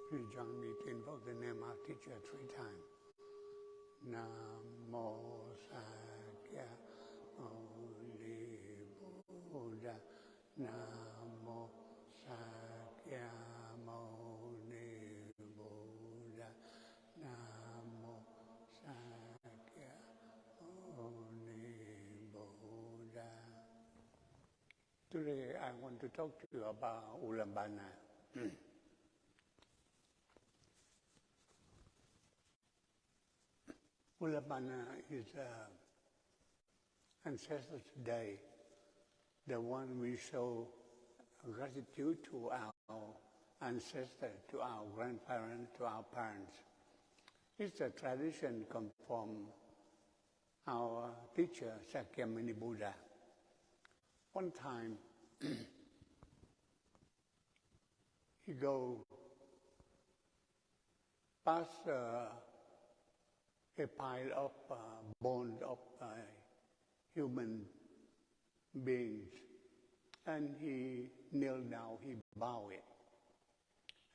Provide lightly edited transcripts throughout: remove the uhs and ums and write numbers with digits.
Please join me to invoke the name of our teacher 3 times. Namo Sakya Muni Buddha. Namo Sakya Muni Buddha. Namo Sakya Muni Buddha. Today I want to talk to you about Ulambana. Ulambana is Ancestors' Day, the one we show gratitude to our ancestors, to our grandparents, to our parents. It's a tradition come from our teacher, Sakyamuni Buddha. One time, he go past a pile of bones of human beings, and he knelt down, he bowed it.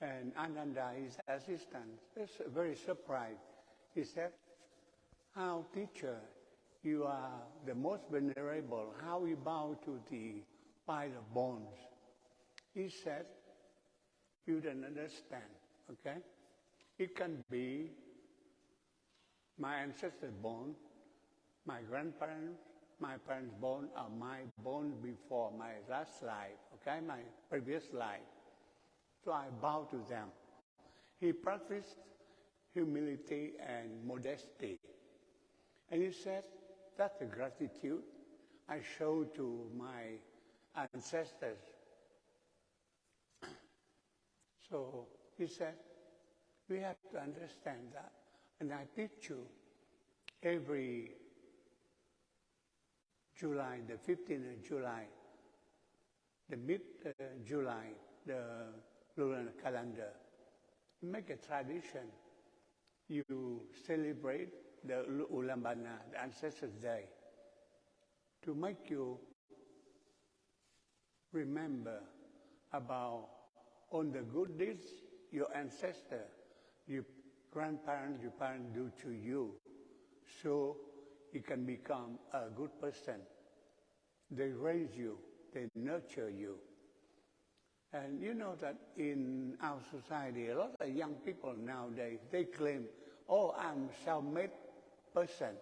And Ananda, his assistant, is very surprised. He said, "How, teacher, you are the most venerable, how you bow to the pile of bones?" He said, "You don't understand, okay? It can be my ancestors' bone, my grandparents, my parents' bone, or my bone before my last life, okay, my previous life. So I bow to them." He practiced humility and modesty. And he said, "That's the gratitude I show to my ancestors." So he said, we have to understand that. And I teach you every July, the 15th of July, the mid-July, the lunar calendar. Make a tradition. You celebrate the Ulambana, the Ancestors' Day, to make you remember about all the good deeds your ancestor, your grandparents, your parents do to you, so you can become a good person. They raise you, they nurture you. And you know that in our society, a lot of young people nowadays, they claim, "Oh, I'm a self-made person.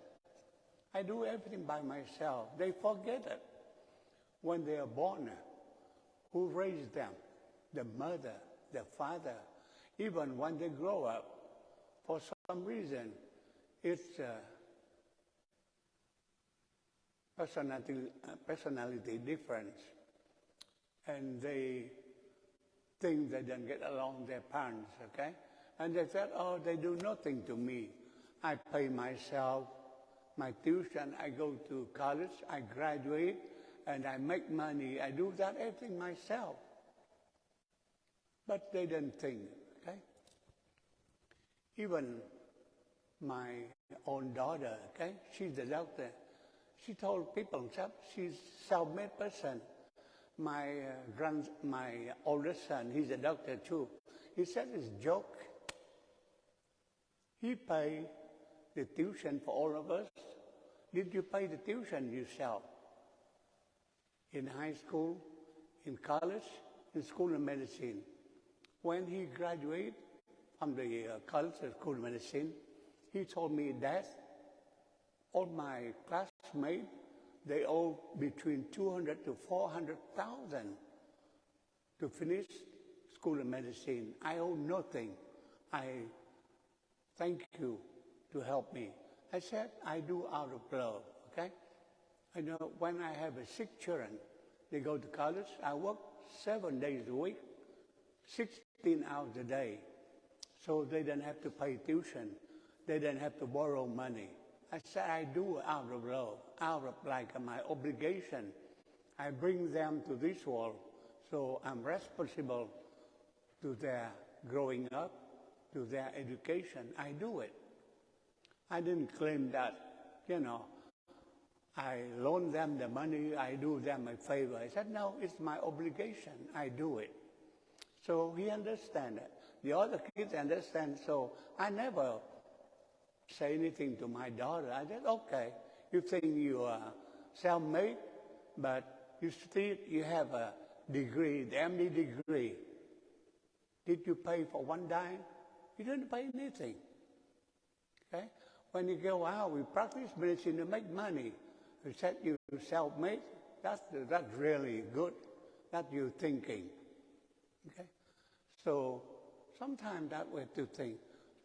I do everything by myself." They forget it. When they are born, who raised them? The mother, the father. Even when they grow up, for some reason, it's personality difference. And they think they don't get along with their parents, okay? And they said, "Oh, they do nothing to me. I pay myself my tuition, I go to college, I graduate, and I make money. I do that everything myself." But they don't think, okay? Even my own daughter, okay? She's a doctor. She told people she's a self-made person. My oldest son, he's a doctor too. He said it's a joke. He paid the tuition for all of us. Did you pay the tuition yourself? In high school, in college, in school of medicine. When he graduated from the college of school of medicine, he told me, "Dad, all my classmates, they owe between 200 to 400,000 to finish school of medicine. I owe nothing. I thank you to help me." I said, "I do out of love, okay? I know when I have 6 children, they go to college, I work 7 days a week, 16 hours a day, so they don't have to pay tuition. They don't have to borrow money." I said, "I do out of love, out of like my obligation. I bring them to this world, so I'm responsible to their growing up, to their education. I do it." I didn't claim that, I loan them the money, I do them a favor. I said, "No, it's my obligation, I do it." So he understands it. The other kids understand, so I never say anything to my daughter. I said, okay, you think you are self-made, but you have a degree, the MD degree. Did you pay for one dime? You didn't pay anything. Okay? When you go out, we practice medicine to make money. You said you self-made, that's really good. That's your thinking. Okay? So sometimes that way to think.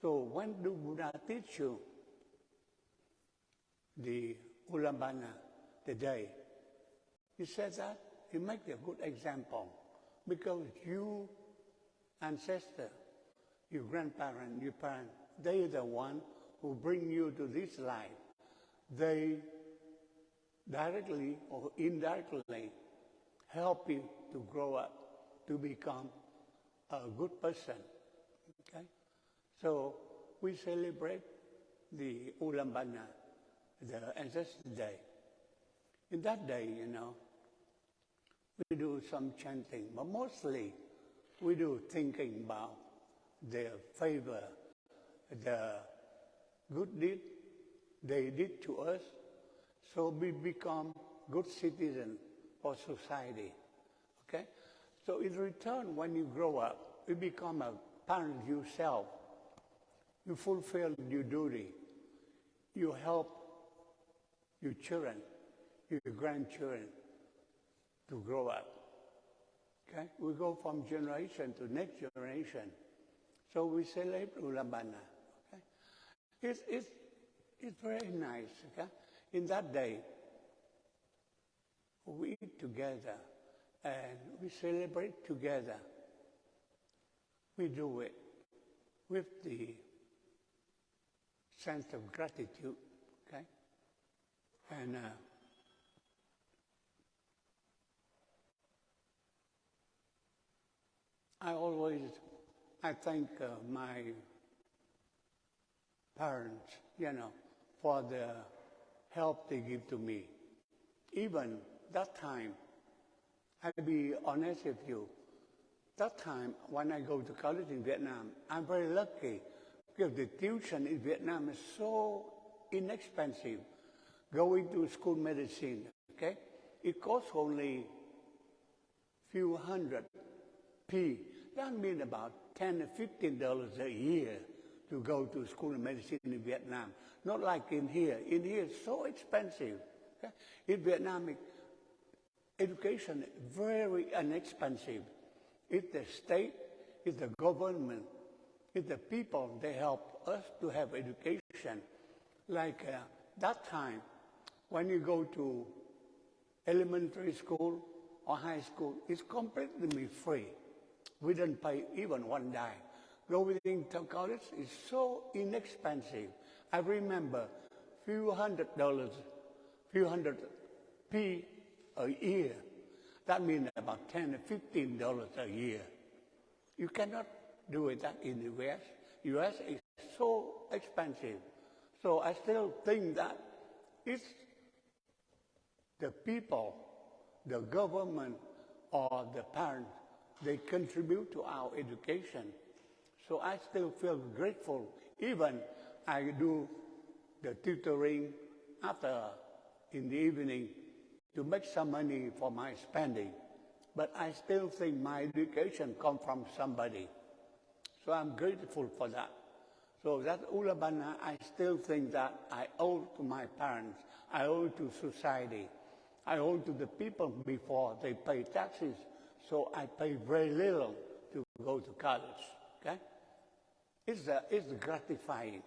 So when do Buddha teach you the Ulambana, the day? He says that he makes a good example because you ancestor, your grandparent, your parent, they are the one who bring you to this life. They directly or indirectly help you to grow up, to become a good person. Okay? So we celebrate the Ulambana, the Ancestor Day. In that day, we do some chanting, but mostly we do thinking about their favor, the good deed they did to us, so we become good citizens for society. Okay? So in return, when you grow up, you become a parent yourself. You fulfill your duty. You help your children, your grandchildren to grow up. Okay? We go from generation to next generation. So we celebrate Ulambana. Okay? It's very nice. Okay? In that day, we eat together and we celebrate together. We do it with the sense of gratitude. Okay? And I thank my parents, for the help they give to me. Even that time, I'll be honest with you, that time when I go to college in Vietnam, I'm very lucky because the tuition in Vietnam is so inexpensive. Going to school medicine, okay? It costs only few hundred P. That means about $10 or $15 a year to go to school of medicine in Vietnam. Not like in here. In here, it's so expensive. Okay? In Vietnam, education is very inexpensive. It's the state, it's the government, it's the people, they help us to have education. Like that time, when you go to elementary school or high school, it's completely free. We don't pay even one dime. Going to college is so inexpensive. I remember few hundred P a year. That means about $10 or $15 a year. You cannot do it that in the US. US is so expensive. So I still think that it's the people, the government, or the parents, they contribute to our education. So I still feel grateful. Even I do the tutoring after in the evening to make some money for my spending. But I still think my education comes from somebody. So I'm grateful for that. So that Ulambana, I still think that I owe to my parents. I owe to society. I owe to the people before they pay taxes. So I pay very little to go to college. Okay? It's gratifying.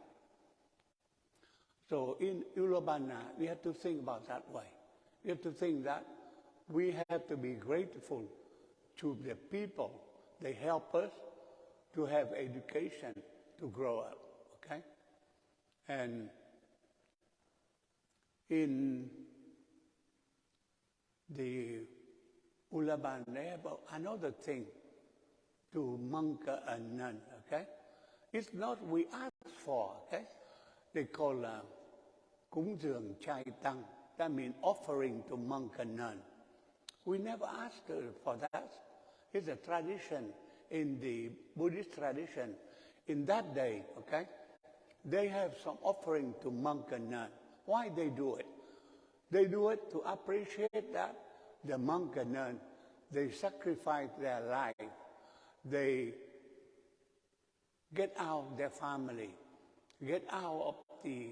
So in Ulambana, we have to think about that way. We have to think that we have to be grateful to the people. They help us to have education, to grow up. Okay? And in the Ulambana, they have another thing to monk and nun. Okay? It's not we ask for. Okay? They call cúng dường trai tăng. That means offering to monk and nun. We never asked for that. It's a tradition. in the Buddhist tradition, in that day, okay, they have some offering to monk and nun. Why they do it? They do it to appreciate that the monk and nun, they sacrifice their life. They get out their family, get out of the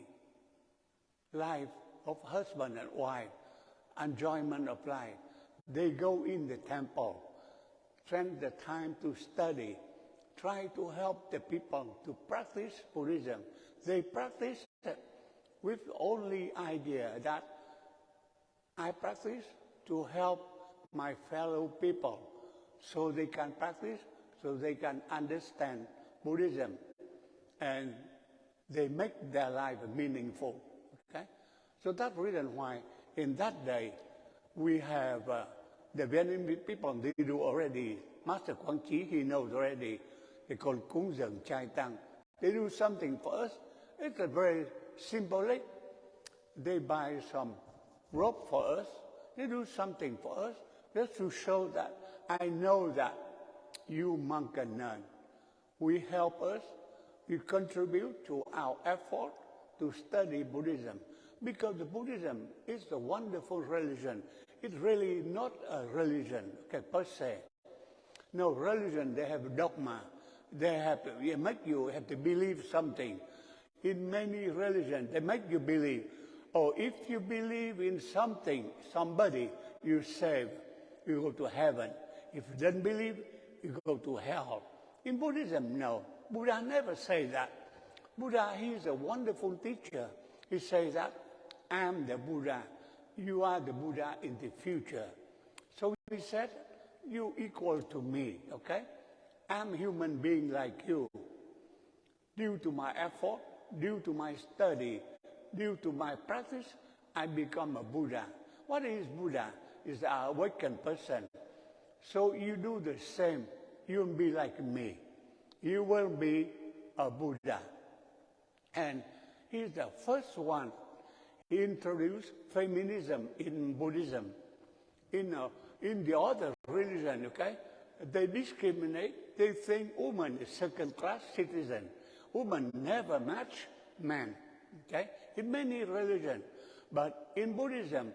life of husband and wife, enjoyment of life. They go in the temple, spend the time to study, try to help the people to practice Buddhism. They practice it with only idea that I practice to help my fellow people so they can practice, so they can understand Buddhism, and they make their life meaningful. Okay? So that's the reason why in that day we have the Vietnamese people, they do already. Master Quang Chi, he knows already. They call Cúng Dường Chai Tăng. They do something for us. It's a very symbolic. They buy some rope for us. They do something for us just to show that I know that you monk and nun, we help us, we contribute to our effort to study Buddhism. Because the Buddhism is a wonderful religion. It's really not a religion, okay, per se. No, religion, they have dogma. They make you have to believe something. In many religions, they make you believe. Or if you believe in something, somebody, you're saved. You go to heaven. If you don't believe, you go to hell. In Buddhism, no. Buddha never says that. Buddha, he is a wonderful teacher. He says that, I'm the Buddha. You are the Buddha in the future. So he said, you equal to me, okay? I'm a human being like you. Due to my effort, due to my study, due to my practice, I become a Buddha. What is Buddha? Is an awakened person. So you do the same. You will be like me. You will be a Buddha. And he's the first one. He introduced feminism in Buddhism. In the other religion, okay, they discriminate. They think woman is second-class citizen. Woman never match man, okay, in many religions. But in Buddhism,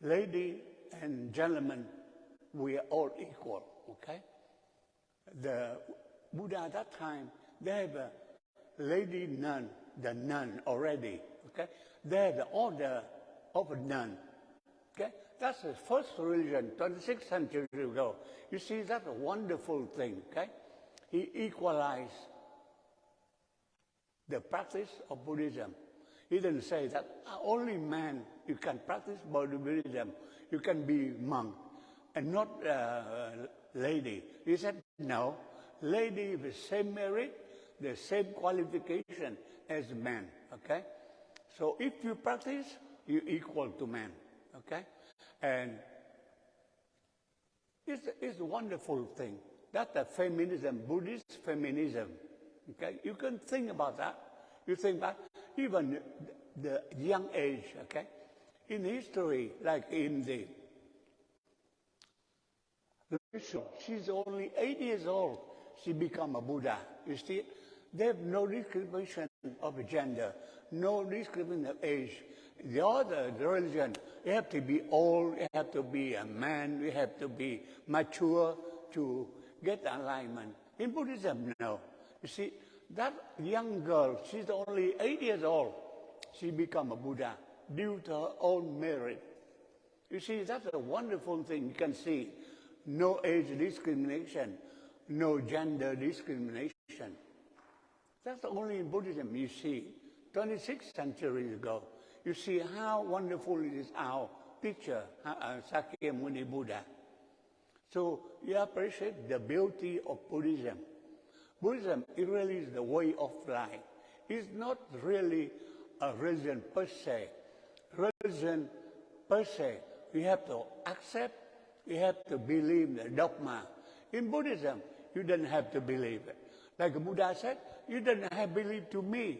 lady and gentlemen, we are all equal, okay? The Buddha at that time, they have a lady nun, the nun already, okay? They have the order of a nun, okay? That's the first religion, 26 centuries ago. You see, that's a wonderful thing, okay? He equalized the practice of Buddhism. He didn't say that only man you can practice Buddhism, you can be monk, and not lady. He said, no, lady with the same merit, the same qualification as man, okay? So if you practice, you equal to man, okay? And it's a wonderful thing. That's a feminism, Buddhist feminism, okay? You can think about that. You think about even the young age, okay? In history, like in the she's only 8 years old, she become a Buddha. You see, they have no discrimination of gender, no discrimination of age. The other religion, you have to be old, you have to be a man, you have to be mature to get alignment. In Buddhism, no. You see, that young girl, she's only 8 years old. She become a Buddha due to her own merit. You see, that's a wonderful thing. You can see no age discrimination, no gender discrimination. That's only in Buddhism you see. 26 centuries ago, you see how wonderful it is our teacher, Sakyamuni Buddha. So you appreciate the beauty of Buddhism. Buddhism, it really is the way of life. It's not really a religion per se. Religion per se, you have to accept, you have to believe the dogma. In Buddhism, you don't have to believe it. Like Buddha said, you don't have to believe to me.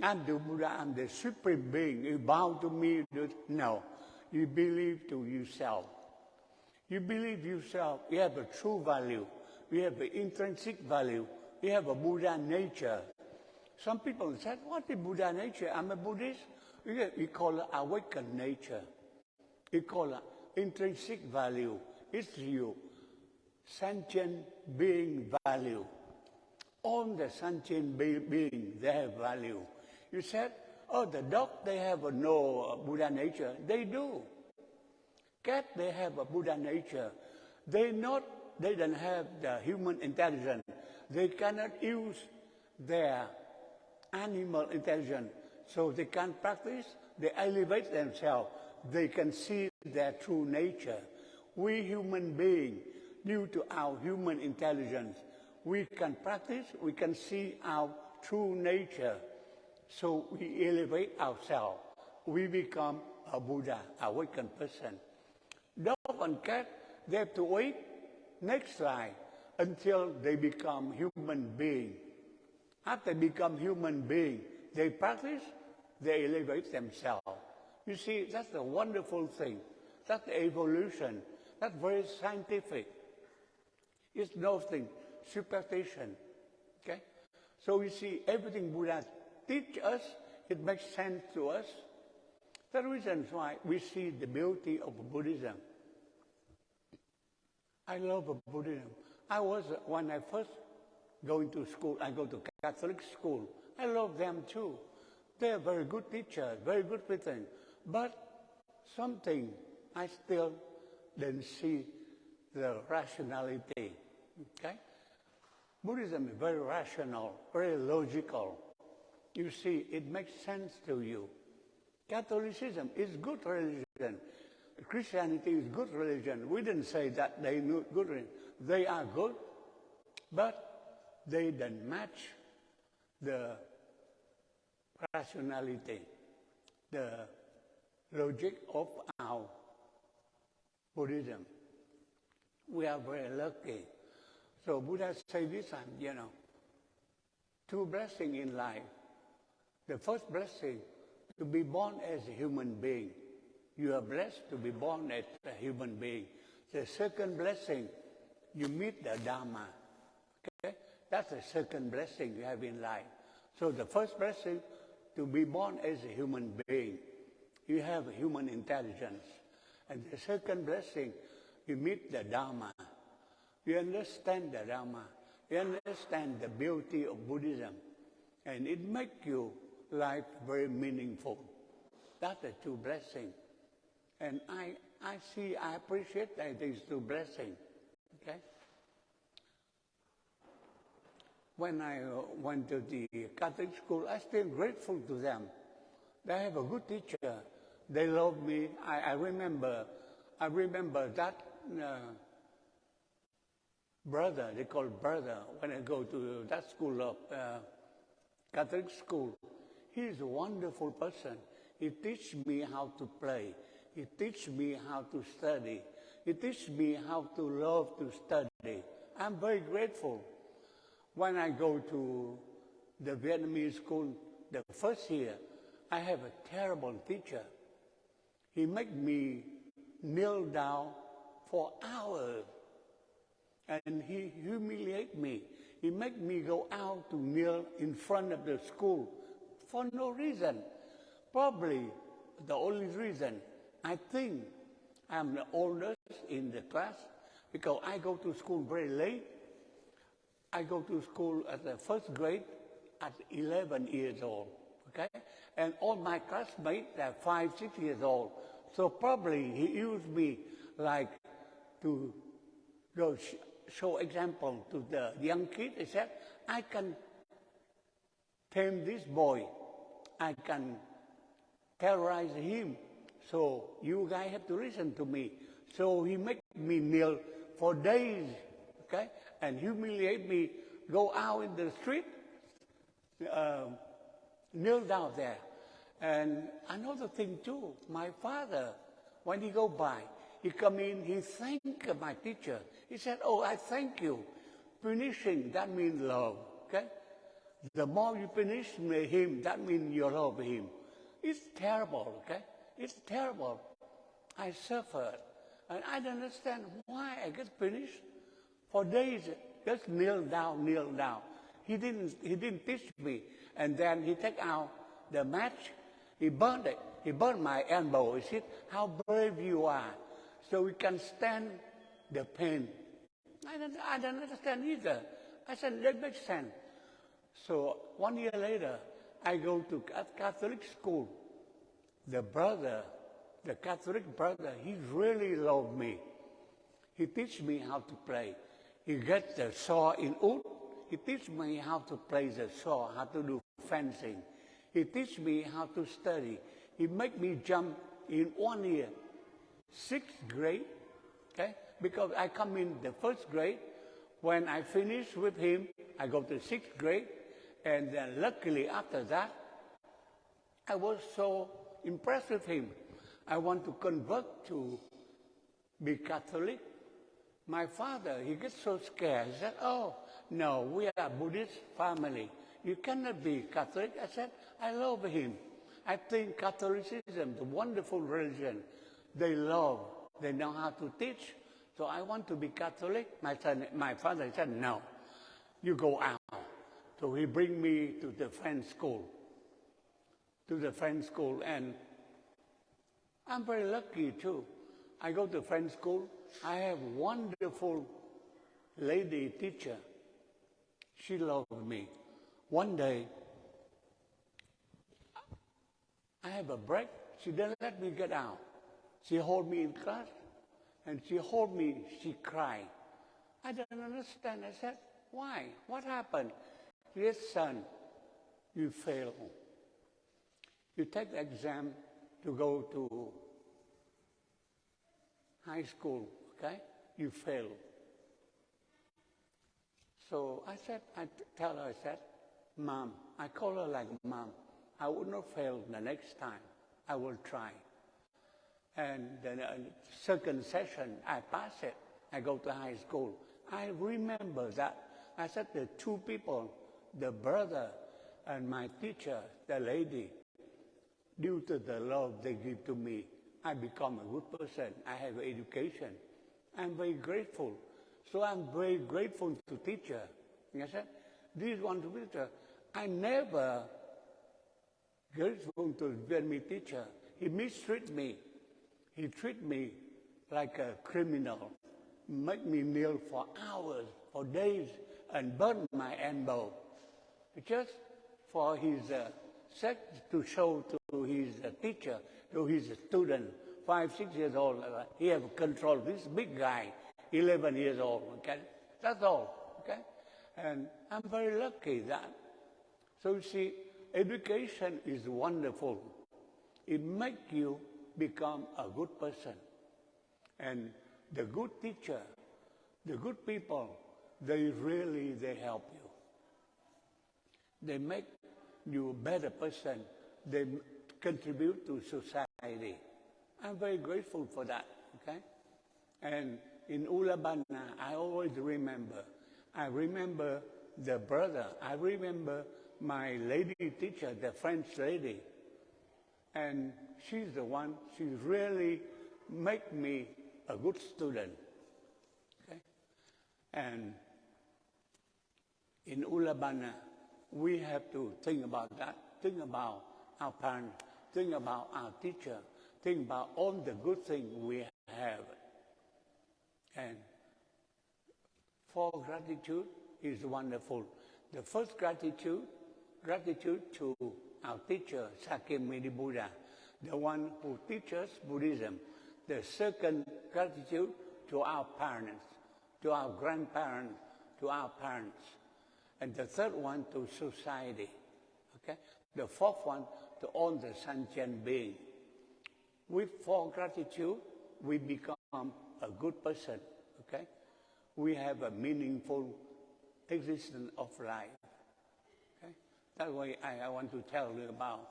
I'm the Buddha, I'm the supreme being. You bow to me. No, you believe to yourself. You believe yourself, you have a true value, you have an intrinsic value, you have a Buddha nature. Some people said, what is Buddha nature? I'm a Buddhist. We call it awakened nature. We call it intrinsic value. It's you. Sentient being value. All the sentient beings, they have value. You said, oh, the dog, they have no Buddha nature. They do. Cat, they have a Buddha nature. They don't have the human intelligence. They cannot use their animal intelligence. So they can practice, they elevate themselves. They can see their true nature. We human beings, due to our human intelligence, we can practice, we can see our true nature. So we elevate ourselves. We become a Buddha, awakened person. Dog and cat, they have to wait next life until they become human beings. After they become human beings, they practice, they elevate themselves. You see, that's a wonderful thing. That's the evolution. That's very scientific. It's nothing, superstition. Okay? So you see, everything Buddha teach us, it makes sense to us. The reason why we see the beauty of Buddhism. I love Buddhism. When I first going to school, I go to Catholic school. I love them too. They're very good teachers, very good everything. But something I still didn't see the rationality. Okay? Buddhism is very rational, very logical. You see, it makes sense to you. Catholicism is good religion. Christianity is good religion. We didn't say that they're not good religion. They are good, but they don't match the rationality, the logic of our Buddhism. We are very lucky. So Buddha said this time, two blessings in life. The first blessing, to be born as a human being. You are blessed to be born as a human being. The second blessing, you meet the Dharma. Okay? That's the second blessing you have in life. So the first blessing, to be born as a human being. You have human intelligence. And the second blessing, you meet the Dharma. You understand the Dharma. You understand the beauty of Buddhism. And it makes your life very meaningful. That's the two blessings. And I appreciate these two blessings. Okay? When I went to the Catholic school, I'm still grateful to them. They have a good teacher. They love me. I remember that brother, they call brother, when I go to that school of Catholic school. He's a wonderful person. He teaches me how to play. He teaches me how to study. He teaches me how to love to study. I'm very grateful. When I go to the Vietnamese school the first year, I have a terrible teacher. He made me kneel down for hours. And he humiliated me. He made me go out to kneel in front of the school for no reason. Probably the only reason, I think I'm the oldest in the class because I go to school very late. I go to school at the first grade at 11 years old, okay? And all my classmates are 5, 6 years old. So probably he used me like to go show example to the young kid. He said, I can tame this boy. I can terrorize him. So you guys have to listen to me. So he made me kneel for days, okay? And humiliate me, go out in the street, kneel down there. And another thing too, my father, when he go by, he come in, he thank my teacher. He said, oh, I thank you. Punishing, that means love, okay? The more you punish him, that means you love him. It's terrible, okay? It's terrible. I suffered. And I don't understand why I get finished. For days, just kneel down, kneel down. He didn't teach me. And then he take out the match, he burned it. He burned my elbow. He said, how brave you are. So we can stand the pain. I don't understand either. I said, that makes sense. So 1 year later, I go to Catholic school. The Catholic brother, he really loved me. He teach me how to play. He gets the saw in wood. He teach me how to play the saw, how to do fencing. He teach me how to study. He make me jump in 1 year, 6th grade, okay? Because I come in the 1st grade. When I finish with him, I go to 6th grade. And then luckily after that, I was so impressed with him. I want to convert to be Catholic. My father, he gets so scared. He said, oh, no, we are a Buddhist family. You cannot be Catholic. I said, I love him. I think Catholicism, the wonderful religion, they love, they know how to teach. So I want to be Catholic. My father said, no, you go out. So he bring me to the French school. And I'm very lucky too. I go to French school. I have wonderful lady teacher. She loved me. One day, I have a break. She didn't let me get out. She hold me in class, and she cried. I don't understand. I said, why? What happened? Yes, son, you fail. You take the exam to go to high school, okay? You fail. So I tell her, Mom, I call her like Mom, I will not fail the next time. I will try. And the second session, I pass it. I go to high school. I remember that. I said the two people, the brother and my teacher, the lady, due to the love they give to me, I become a good person. I have education. I'm very grateful. So I'm very grateful to teacher. I said, this one teacher, I never grateful to Vietnamese teacher. He mistreat me. He treat me like a criminal, make me kneel for hours, for days, and burn my elbow. Just for his sex to show to his teacher, to his student, 5, 6 years old. He have control. This big guy, 11 years old. Okay, that's all. Okay, and I'm very lucky that. So you see, education is wonderful. It makes you become a good person. And the good teacher, the good people, they help you. They make you a better person. They contribute to society. I'm very grateful for that, okay? And in Ulabana, I always remember. I remember the brother. I remember my lady teacher, the French lady. And she's the one, she really make me a good student. Okay? And in Ulabana, we have to think about that, think about our parents, think about our teacher, think about all the good things we have. And for gratitude is wonderful. The first gratitude to our teacher, Sakyamuni Buddha, the one who teaches Buddhism. The second gratitude to our parents, to our grandparents, to our parents. And the third one to society. Okay? The fourth one to all the sentient beings. With for gratitude, we become a good person. Okay? We have a meaningful existence of life. Okay? That way I want to tell you about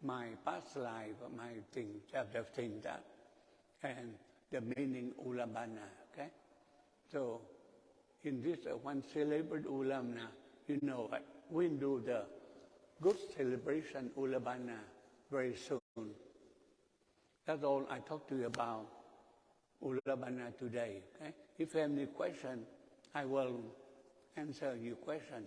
my past life, my thing, chapter thing that, and the meaning Ulabana. Okay? So in this one celebrate Ulabana, you know what? We do the good celebration Ulabana very soon. That's all I talk to you about Ullabana today. Okay? If you have any question, I will answer your question.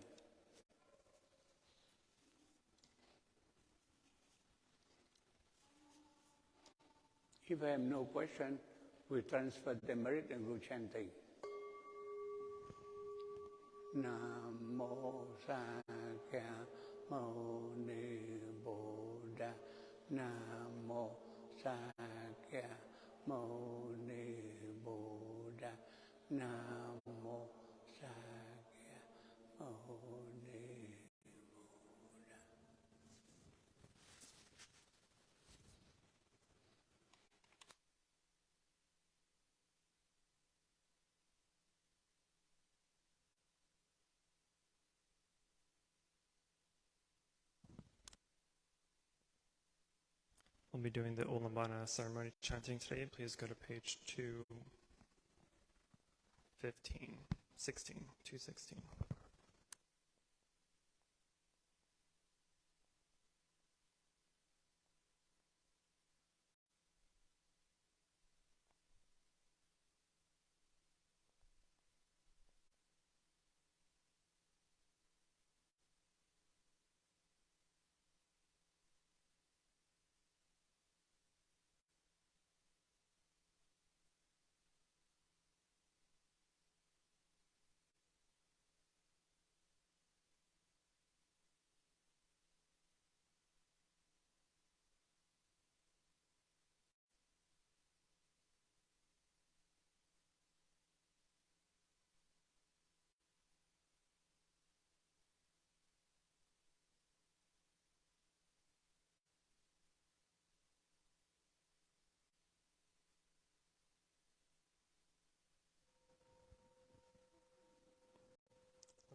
If I have no question, we transfer the merit and go chanting. Namo Sakya Muni Buddha. Namo Sakya Muni Buddha. Namo Sakya Muni Buddha. We'll be doing the Ulambana ceremony chanting today. Please go to page 216.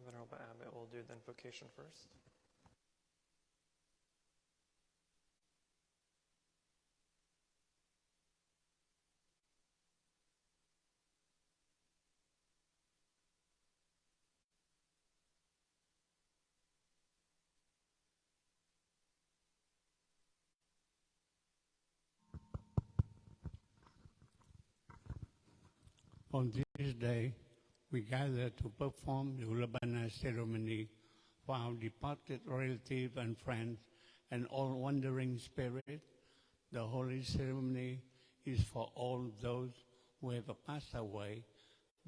Venerable Abbot will do the invocation first. On this day, we gather to perform the Ullabana ceremony for our departed relatives and friends and all wandering spirits. The holy ceremony is for all those who have passed away,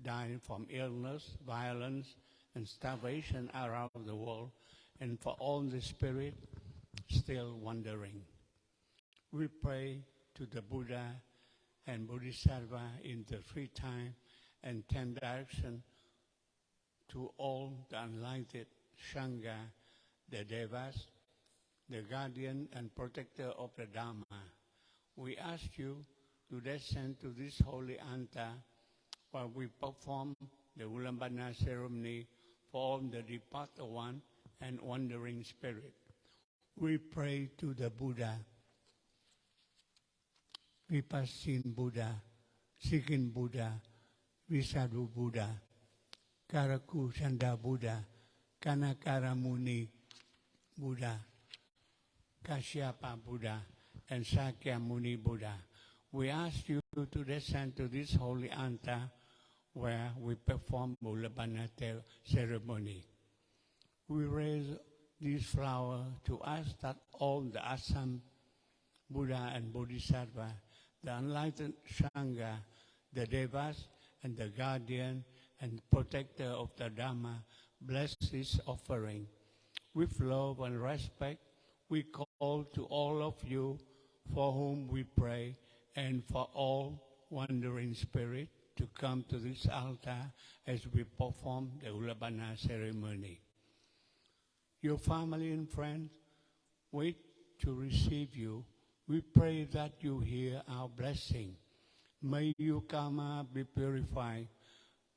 died from illness, violence, and starvation around the world, and for all the spirits still wandering. We pray to the Buddha and Bodhisattva in the three time and 10 direction, to all the enlightened Sangha, the Devas, the guardian and protector of the Dharma. We ask you to descend to this holy altar while we perform the Ullambana ceremony for all the departed one and wandering spirit. We pray to the Buddha, Vipassin Buddha, Sikin Buddha, Visadu Buddha, Karaku Chanda Buddha, Kanakara Muni Buddha, Kashyapa Buddha, and Sakya Muni Buddha. We ask you to descend to this holy altar where we perform Ullambana ceremony. We raise this flower to ask that all the Assam Buddha and Bodhisattva, the enlightened Sangha, the Devas, and the guardian and protector of the Dharma, bless this offering. With love and respect, we call to all of you for whom we pray and for all wandering spirits to come to this altar as we perform the Ullambana ceremony. Your family and friends wait to receive you. We pray that you hear our blessing. May your karma be purified.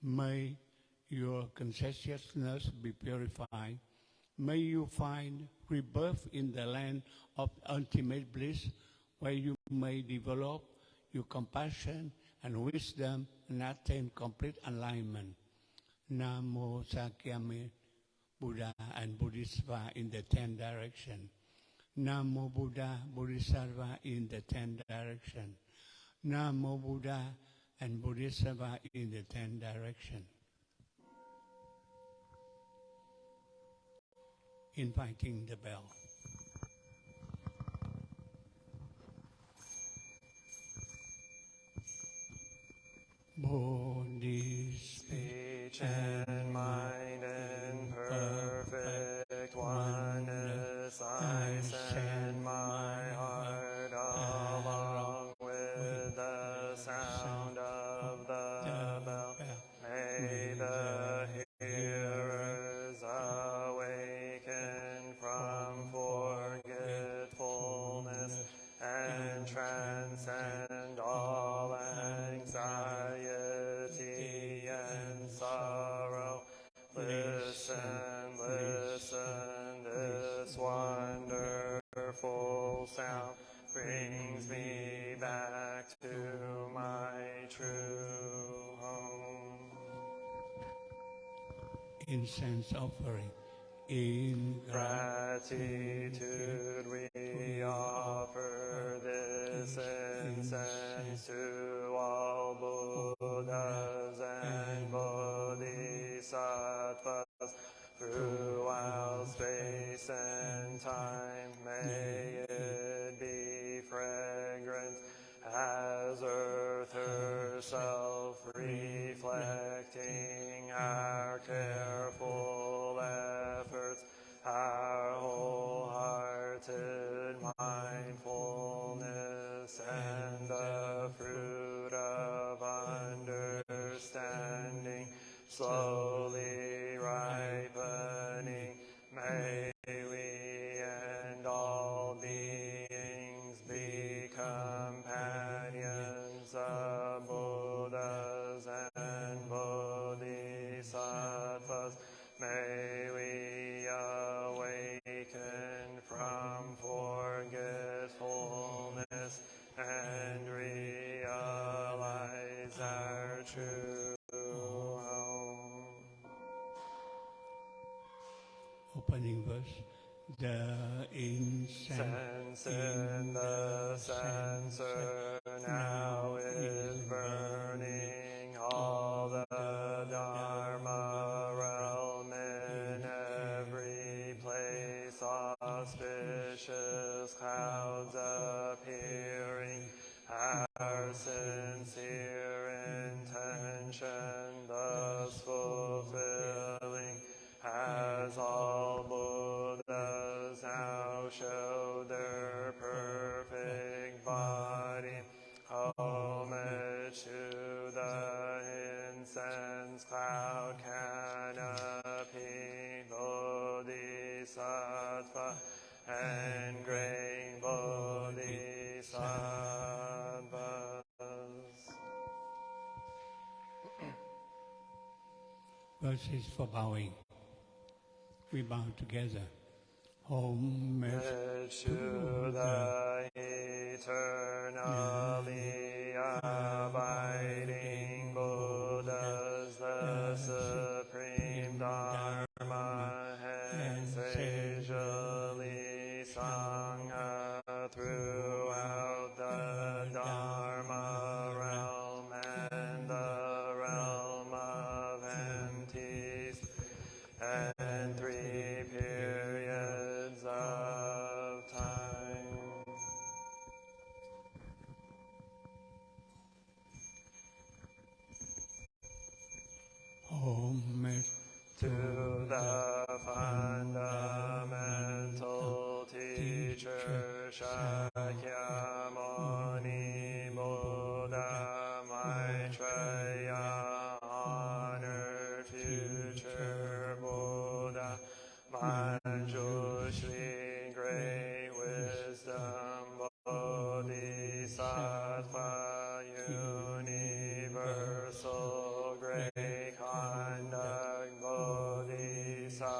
May your consciousness be purified. May you find rebirth in the land of ultimate bliss, where you may develop your compassion and wisdom and attain complete alignment. Namo Sakyami Buddha and Bodhisattva in the 10 direction. Namo Buddha, Bodhisattva in the 10 direction. Namo Buddha and Bodhisattva in the 10 direction. Inviting the bell. Bodhisattva, Speech and mind in perfect oneness, I send my heart along with the sound of the bell. May the hearers awaken from forgetfulness and transcend all anxiety and sorrow. Listen, listen, this wonderful sound brings me back to my true home. Incense offering. In gratitude we offer this incense to all Buddhas and Bodhisattvas throughout space and time. May it be fragrant as earth herself, reflecting our careful efforts, our wholehearted mindfulness, and the fruit of understanding slowly ripening. May we and all beings be companions of Buddhas and Bodhisattvas. May we awaken from forgetfulness and realize our true home. Opening verse. The incense in the censer now is burning. All the Dharma realm in every place, auspicious clouds appearing. Our sincere intention thus fulfilling, as all Buddhas now show their perfect body. Homage to the incense cloud canopy, Bodhisattva and great Bodhisattvas. Verses for bowing. We bow together. Homage to the eternally abiding Buddhas, the supreme Dharma, and sagely sung throughout the Dharma realm and the realm of empties, and three periods of time. Homage to the fundamental teacher Shakyamuni Buddha Maitreya, honored future Buddha Manjushri, great wisdom Bodhisattva, universal great conduct Bodhisattva,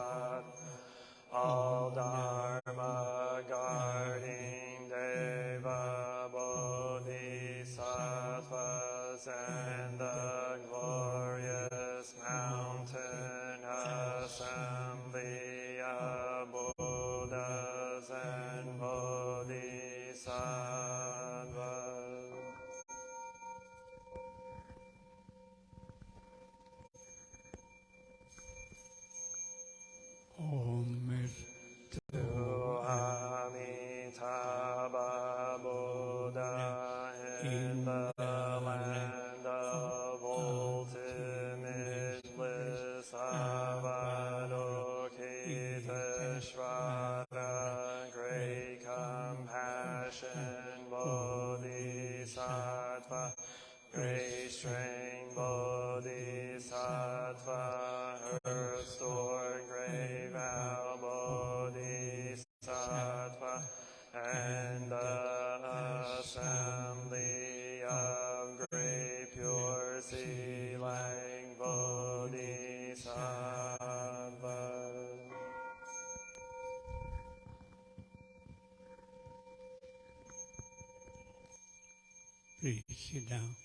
restored grave al Bodhisattva, and the assembly of great pure sea-lying Bodhisattvas. Please sit down.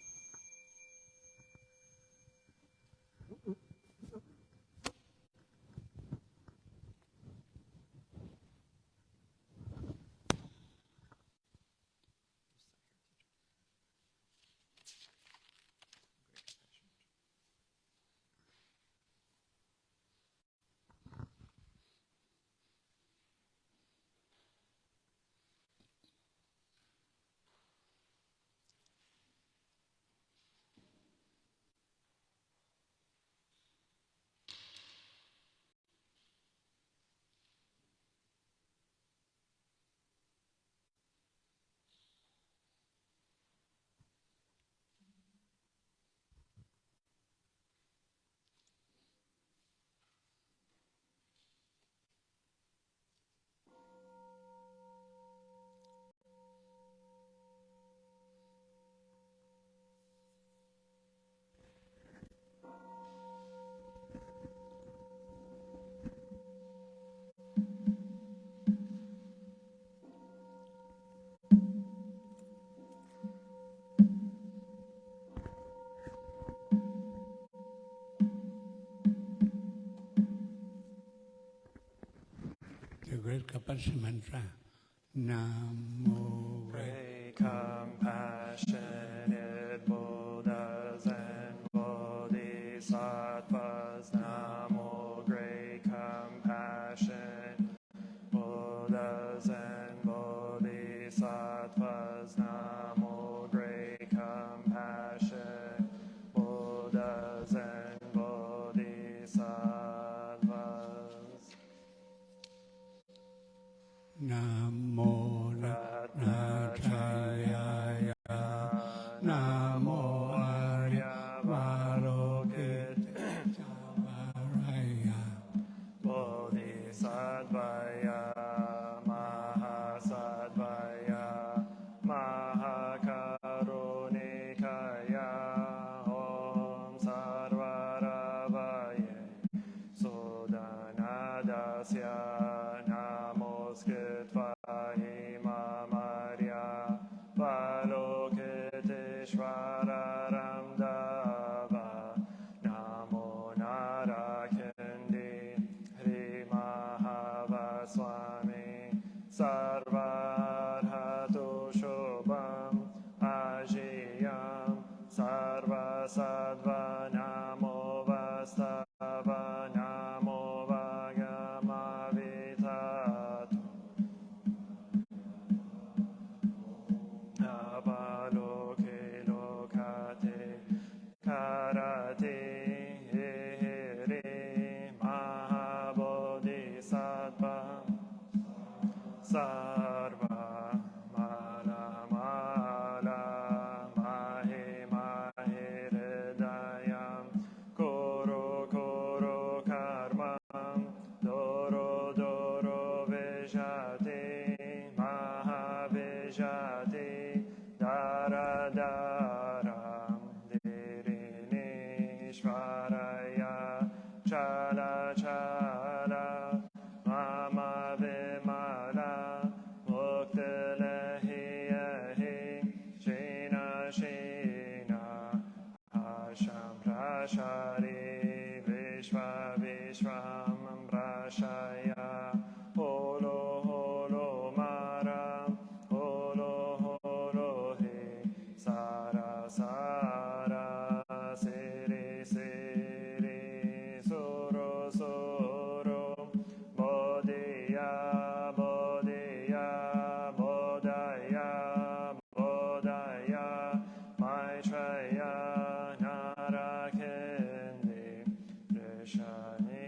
The great compassion mantra. Namo. Great compassionate Buddhas and Bodhisattvas, Namo. Great compassion Buddhas and Bodhisattvas, Namo. Great compassion Buddhas and Bodhisattvas. Namo Ratnachayaya. Namo Arya Varokityavaraya. Bodhisattvaya Mahasatvaya Mahakarunikaya Om Sarvaravaye Sudanadasya Namoskritva Imamarya Valokiteshvararam Dava Namo Narakindi Hri Mahavaswami Sarvarhatu Shobham Ajiyam Sarvasadva Namo Vastava Namo Vagamavitatu Abaloke Lokate Karate Hiri Mahabodhisattva Sarva Mala Mala Mahi Mahi Hridayam Koro Koro Karmam Doro Doro Vijati Mahavijati Dara Dara Dirini Shvaraya Chala Chala Mama Vimala Muktalahi Ahi Shina Shina Asham Prashari Vishva Vishvam Prashaya Holo Holo Mara Holo Holo He Sara Sara Siri Siri Suro Suro Bodhiya Bodhiya Bodhaya Bodhaya Maitreya Narakindi Rishani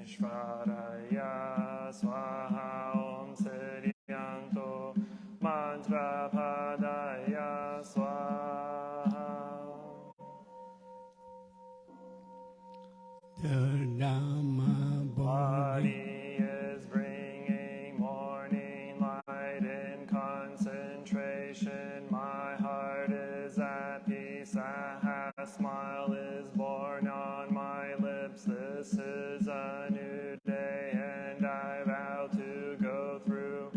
Ishvaraya Swaha Om Siryanto Mantra Padaya Swaha. The Dhamma Body is bringing morning light in concentration. My heart is at peace. A smile is born on my lips. This is a new day, and I vow to go through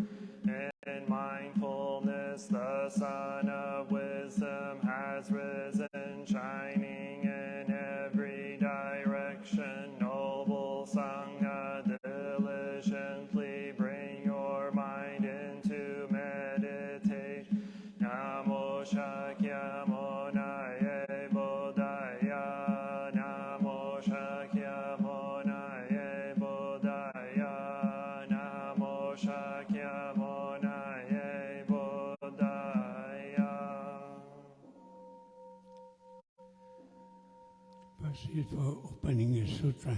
in mindfulness. The sun of wisdom has risen, shining in every direction. Noble Sangha, diligently bring your mind into meditation. Namo Shakyamunaya Buddhaya. Namo Shakyamunaya Buddhaya. Namo Shakyamunaya Buddhaya. Proceed for opening a sutra.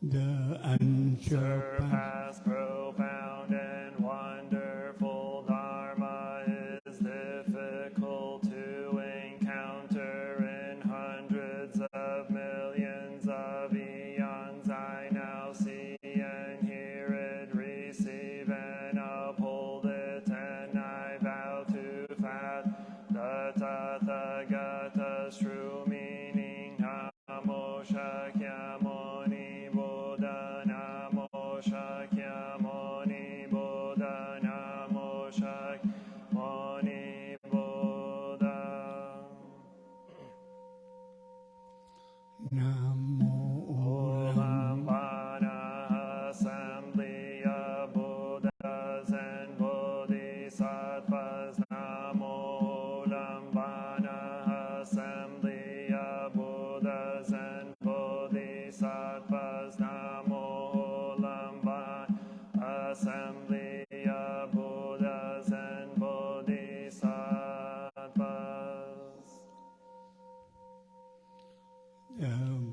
The unsurpassed, Surpassed, profound, and wonderful Dharma is difficult to encounter in hundreds of millions of eons. I now see and hear it, receive and uphold it, and I vow to fathom the Tathagata's true meaning. Namo Shakyamuni Buddha. Namo Shakyamuni Buddha. Namo Shakyamuni Buddha. Namo Ulambana Assembly of Buddhas and Bodhisattvas. Namo Ulambana Assembly of Buddhas and Bodhisattvas. Namo Ulambana Assembly of Buddhas and Bodhisattvas. the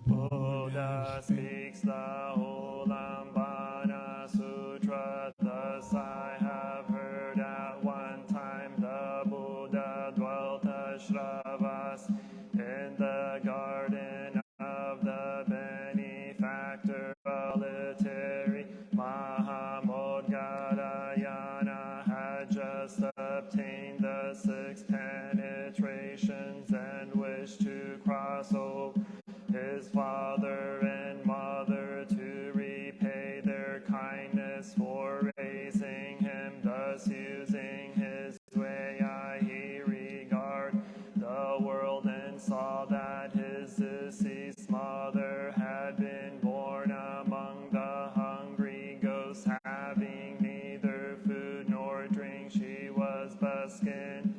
Buddha speaks the Ulambana Sutra. Thus I have heard at one time the Buddha dwelt Ashravas in the garden of the benefactor solitary. Mahamodgarayana had just obtained the 6 penetrations and wished to cross over his father and mother to repay their kindness for raising him. Thus using his way he regarded the world and saw that his deceased mother had been born among the hungry ghosts, having neither food nor drink. She was buskined.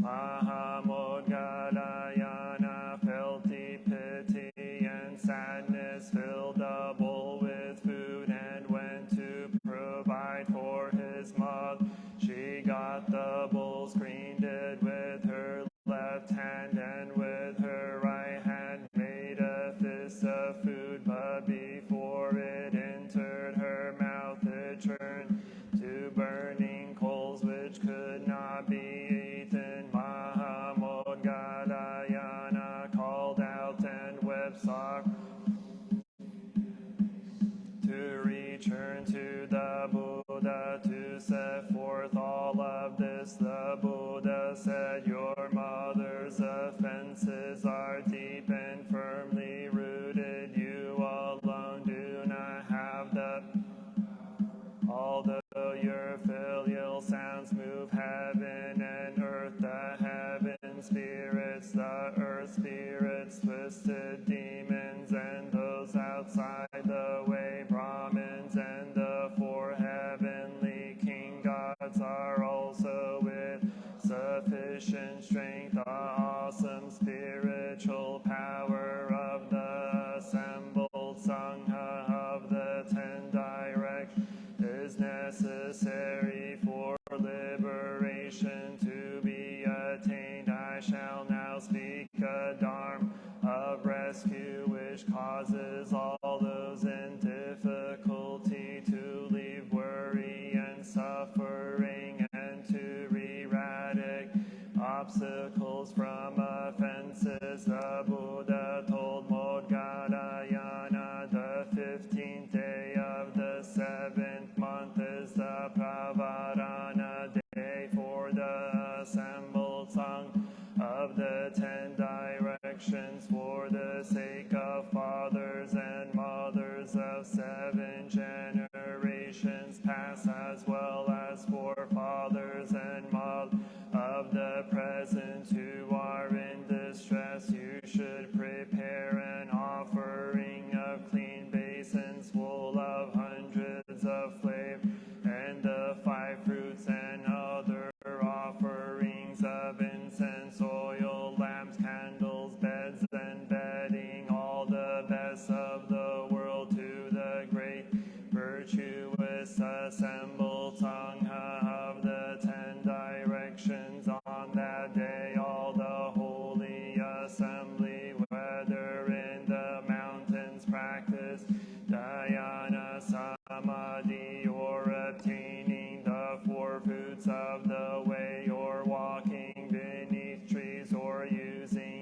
Mahamodgarayana felt deep pity and sadness, filled the bowl with food, and went to provide for his mother. She got the bowl, screened it with her left hand, and with her right hand made a fist of food. But before it entered her mouth, it turned to burning coals, which could not be eaten. Mahamodgarayana called out and wept sorrow to return to the Buddha to set forth all of this. The Buddha said, your mother's offenses are deep and firmly rooted. You alone do not have the. Although your filial sounds move heaven and earth, the heaven spirits, the earth spirits, twisted demons, and those outside the way, Brahmins, and the the great virtuous assembled Sangha of the 10 directions. On that day all the holy assembly, whether in the mountains, practice dhyana samadhi, or obtaining the 4 fruits of the way, or walking beneath trees, or using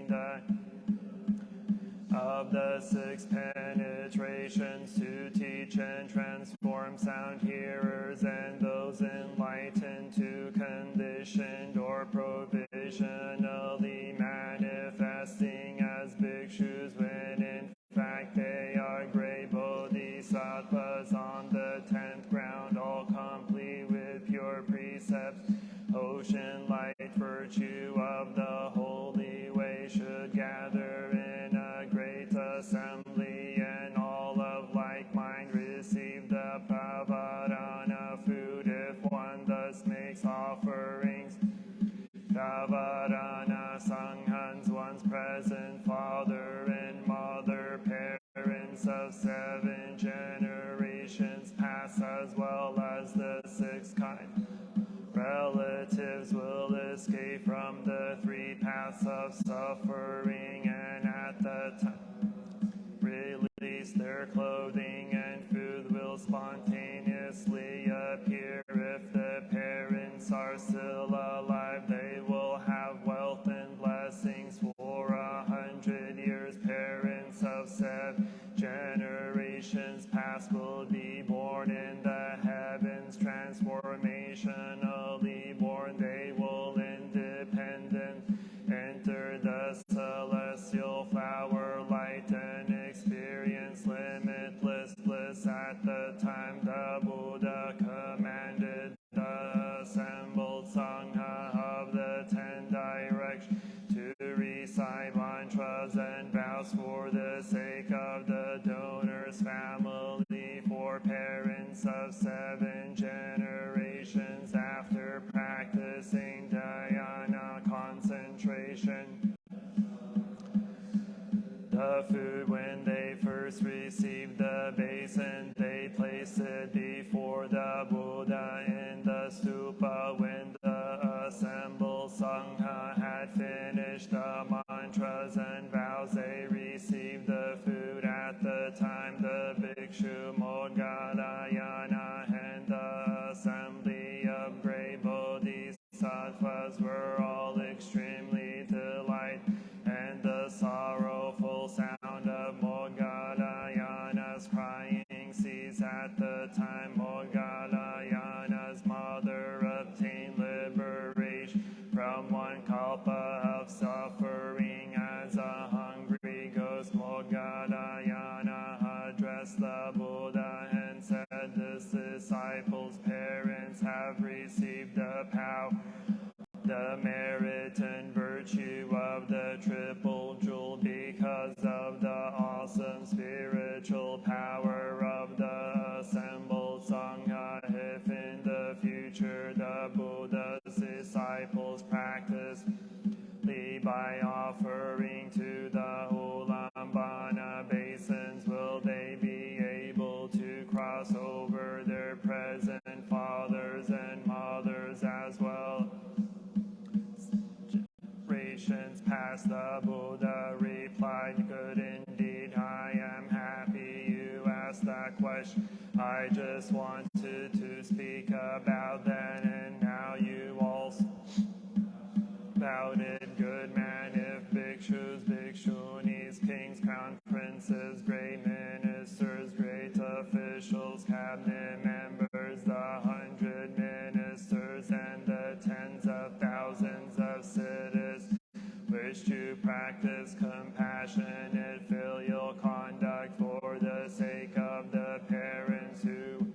of the 6 penetrations to teach and transform sound hearers, and those enlightened to conditioned or provisionally manifesting as bhikshus, when in fact they are great bodhisattvas on the 10th ground, all complete with pure precepts. Ocean light virtue of the holy way should gather in a great assembly, and all of like mind receive the pavadana food, if one thus makes offerings. Pavadana sanghans, one's present father and mother, parents of 7 generations past, as well as the 6 kind. Relatives will escape from the 3 paths of suffering, and at the time release their clothing, and food will spontaneously appear. If the parents are still alive, they will have wealth and blessings for 100 years. Parents of 7 generations past will be born in the heavens, transformationally born. They will independent enter the celestial flower light and experience limitless bliss. At the time the Buddha commanded the assembled Sangha of the 10 directions to recite mantras and vows for the sake of the donor's family, for parents of 7 generations after practicing dhyana concentration. The food, when they first received the basin, they placed it before the Buddha in the stupa. When the assembled Sangha had finished the mantras and vows, they received the food. At the time the bhikshu Moggallana and the assembly of great bodhisattvas were all extremely delighted, and the sorrowful sound of Moggallana's crying ceased. At the time Moggallana's mother obtained liberation from 1 kalpa of suffering. As a hungry ghost, Moggallana addressed the Buddha and said, "This disciple's parents have received the power, the merit and virtue of the triple jewel, because of the awesome spiritual power of the assembled Sangha. If in the future the Buddha's disciples practice by offering to the Ulambana basins, will they be able to cross over their present fathers and mothers as well?" Generations past, the Buddha replied, "Good indeed, I am happy you asked that question. I just wanted to speak about that, and now you also about it. Good man, if bhikshus, bhikshunis, kings, crown princes, great ministers, great officials, cabinet members, the 100 ministers, and the tens of thousands of citizens wish to practice compassionate filial conduct for the sake of the parents who,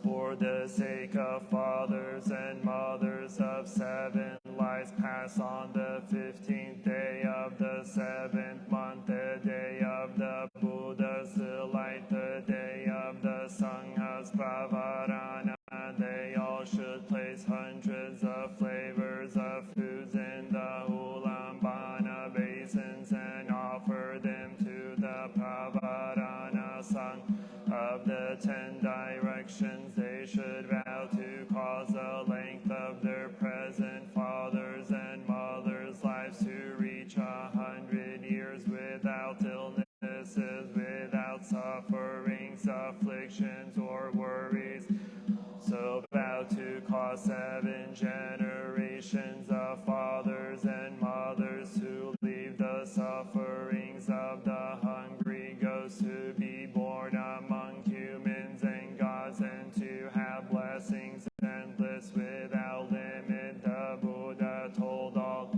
for the sake of fathers and mothers of 7 lives, pass on the 15th day of the 7th month, the day of the Buddha's delight, the day of the Sangha's pavadana. They all should place hundreds of flavors of foods in the Ulambana basins and offer them to the pavadana Sangha. of the 10 directions, they should vow to cause the length of their present fathers' and mothers' lives to reach 100 years without illnesses, without sufferings, afflictions, or worries. So vow to cause 7 generations of fathers and mothers to leave the sufferings of the hungry ghosts, to be born among humans and gods, and to have blessings endless without limit. The Buddha told all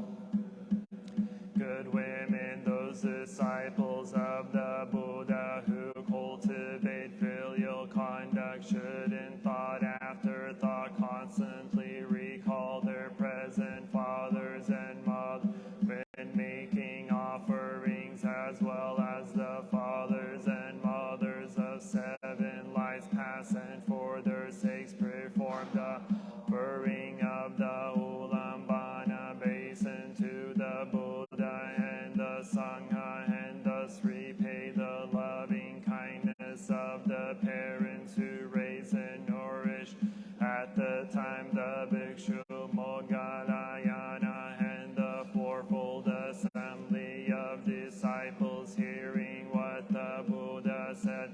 good women, those disciples of the Buddha who cultivate filial conduct, should in thought, afterthought, constantly recall their present fathers and mothers when making offerings, as well as the fathers and mothers of 7 lives past, and for their sakes perform the offering of the Ulambana basin to the Buddha and the Sangha, and thus repay the loving kindness of the parents who raise and nourish at the time the Bhikshu Moggallana, and the fourfold assembly of disciples, hearing what the Buddha said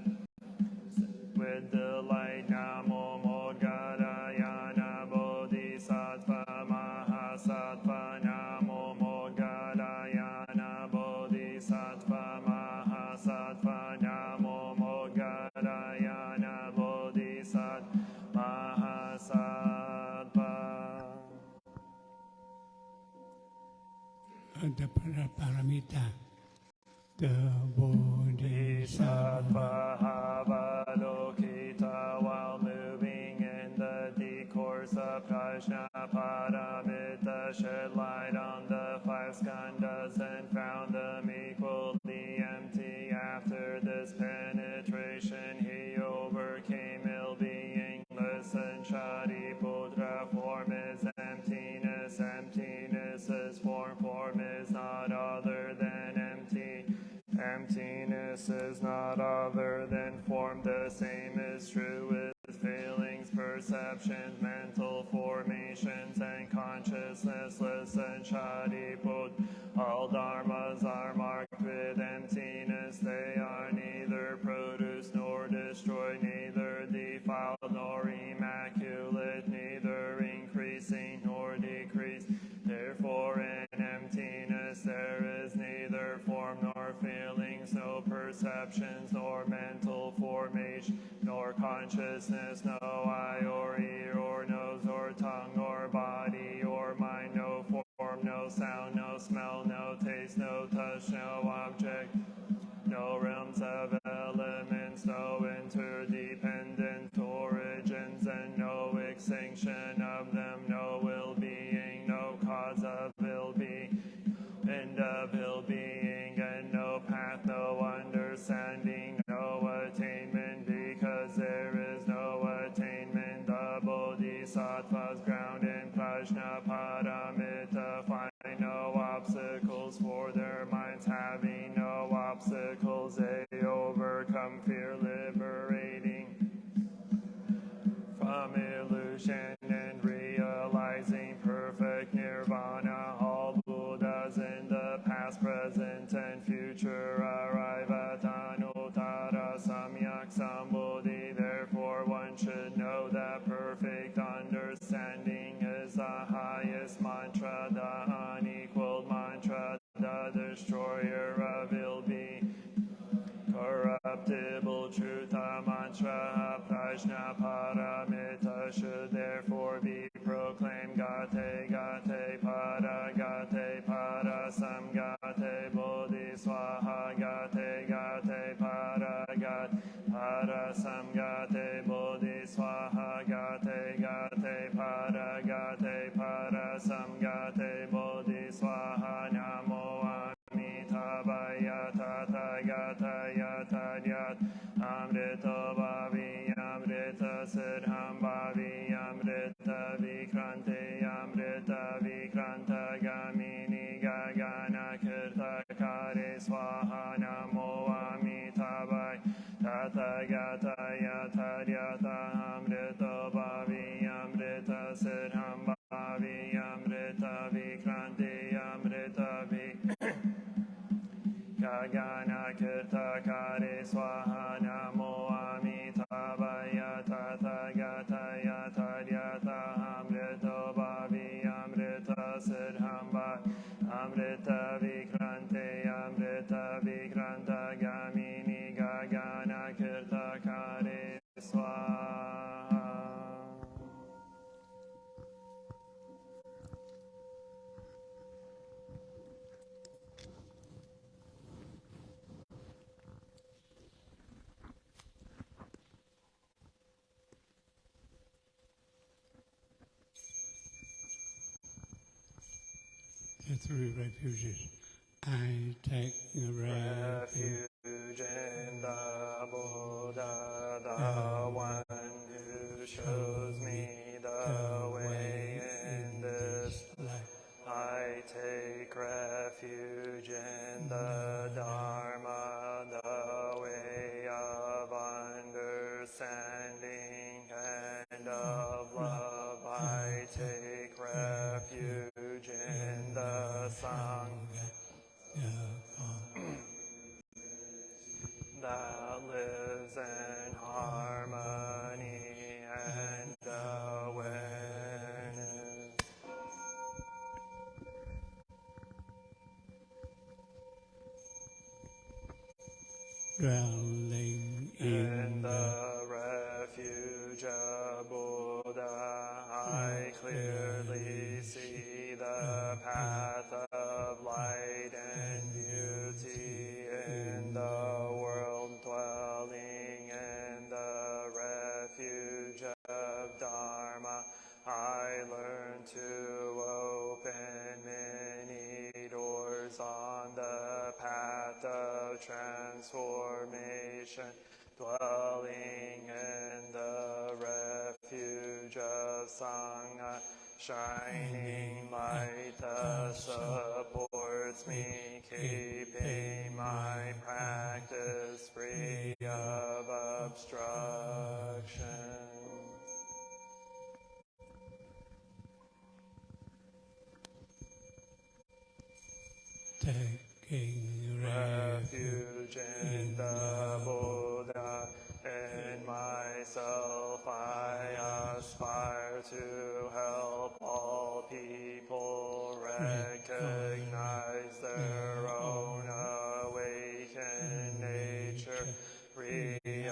with delight. Namo Moggallana Bodhisattva Mahasattva. Namo Moggallana Bodhisattva Mahasattva. Namo Moggallana Bodhisattva Mahasattva. The Paramita, the Bodhisattva Avalokita, while moving in the discourse of Krishna Paramita, shed light on the 5 skandhas and found them equally empty. After this penetration, he overcame ill-being. Listen, Shariputra, form is emptiness, emptiness is form, form is not other than empty. Emptiness is not other than form. The same is true with feelings, perceptions, mental formations, and consciousness. Listen, Shariputra, all dharmas are marked with emptiness. They are neither produced nor destroyed, neither defiled nor immaculate, neither increasing nor decreased. Therefore in emptiness there is neither form nor feelings, no perceptions nor mental formation, nor consciousness, no eye or ear or nose or tongue or body or mind, no form, no sound, no smell, no taste, no touch, no object, no realms of elements, no interdependent origins, and no extinction of them, no ill-being, no cause of ill-being, end of ill-being, and no path, no understanding, no attainment, because there is no attainment. The Bodhisattvas ground in Prajna Paramita find no obstacles for their minds, having no obstacles they overcome fear, liberating from illusion and realizing perfect nirvana. All Buddhas in the past, present, and future arrive at Anuttara Samyak Sambodhi. Therefore one should know that perfect understanding is the highest mantra, the unequaled mantra, the destroyer of ill-being. Corruptible truth, a mantra, Prajna Paramita, should therefore be proclaimed. Gate, gate, para, gate, para, samgate, bodhi, swaha, gate, gate, para, gate, para, samgate, bodhi, swaha, gate, gate, para, gate, para, samgate, bodhi, swaha. Namo Amitabhaya Tathagata Tadyat Amrita Bhavi Amrita Siddham Bhavi Amrita Vikrante Amrita Vikranta Gamini Gagana Kirta Kare Swaha. Namo Amitabhaya Tathagata Tathagata Yata Yata Amrita Bhavi Amrita Siddham Bhavi Amrita Vikranti Amrita Gagana Kirta Kare Swaha Namo Amitabhaya Tathagata Yata Yata Amrita Bhavi Amrita Siddham Bhavi Amrita Vikrante Amrita Vikranta Gamini Gagana Kirta Kare Swaha. The three refuges. I take refuge in the Buddha, the one who shows me the way in this life. I take refuge in the Dharma, the way of understanding and of love. I take refuge in the Sangha that lives in harmony and awareness. Dwelling in the refuge of Buddha, I clearly see the path of light and beauty in the world. Dwelling in the refuge of Dharma, I learn to open many doors on the path of transformation. Dwelling in the refuge of Sangha, shining light that supports me, keeping my practice free of obstruction. Taking refuge in the Buddha, in myself I aspire to help all people recognize their own awakened nature, realizing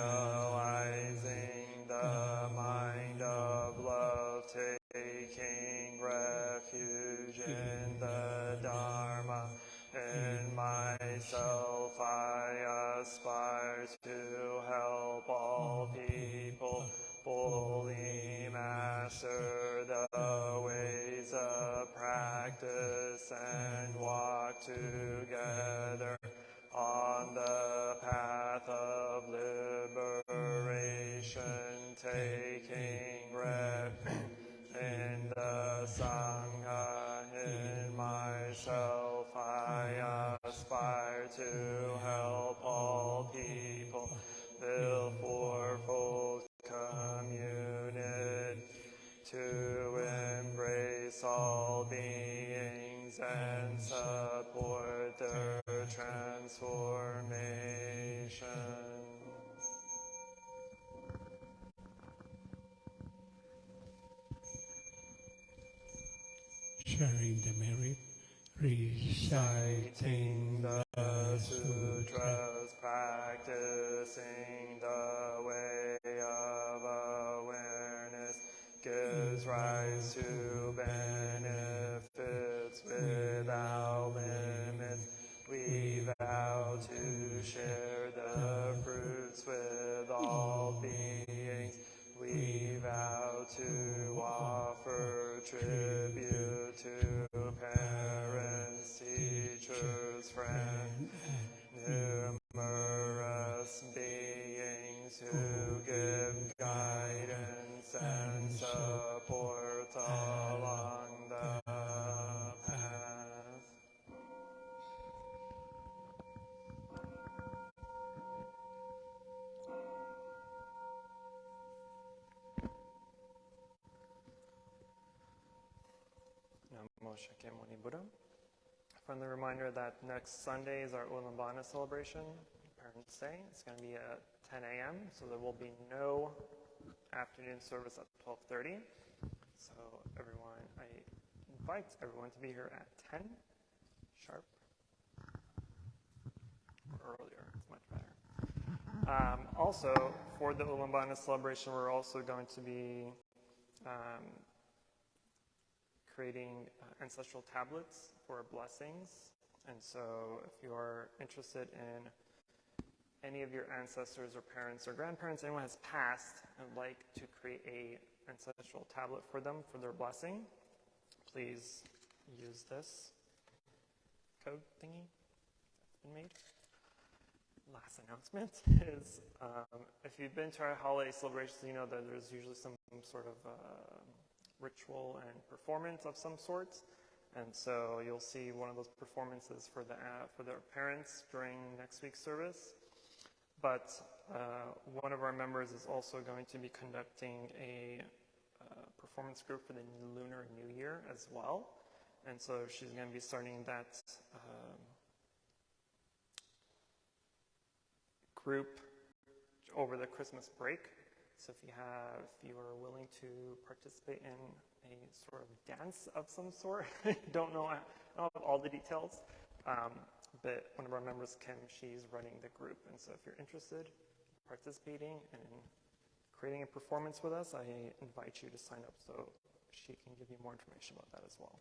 the mind of love, taking refuge in the Dharma. In myself I aspire to help all people fully master the ways of practice and walk together on the path of liberation, taking refuge in the Sangha. In myself I aspire to help all people feel fourfold community, to embrace all beings and support their transformation. Sharing the merit, reciting the sutras, practicing the way of awareness, gives rise to benefits without limit. We vow to share the fruits with all beings. We vow to offer tribute to parents, teachers, friends, numerous beings who give guidance and support all Namo Shakyamuni Buddha. Friendly reminder that next Sunday is our Ulambana celebration, Parents' Day. It's going to be at 10 a.m., so there will be no afternoon service at 12:30. So everyone, I invite everyone to be here at 10 sharp. Or earlier, it's much better. Also, for the Ulambana celebration, we're also going to be creating ancestral tablets for blessings. And so if you are interested in any of your ancestors or parents or grandparents, anyone has passed and would like to create a ancestral tablet for them for their blessing, please use this code thingy that's been made. Last announcement is if you've been to our holiday celebrations, you know that there's usually some sort of ritual and performance of some sorts. And so you'll see one of those performances for their parents during next week's service. But one of our members is also going to be conducting a performance group for the Lunar New Year as well. And so she's going to be starting that group over the Christmas break. So if you are willing to participate in a sort of dance of some sort, I don't know all the details, but one of our members, Kim, she's running the group. And so if you're interested in participating and creating a performance with us, I invite you to sign up so she can give you more information about that as well.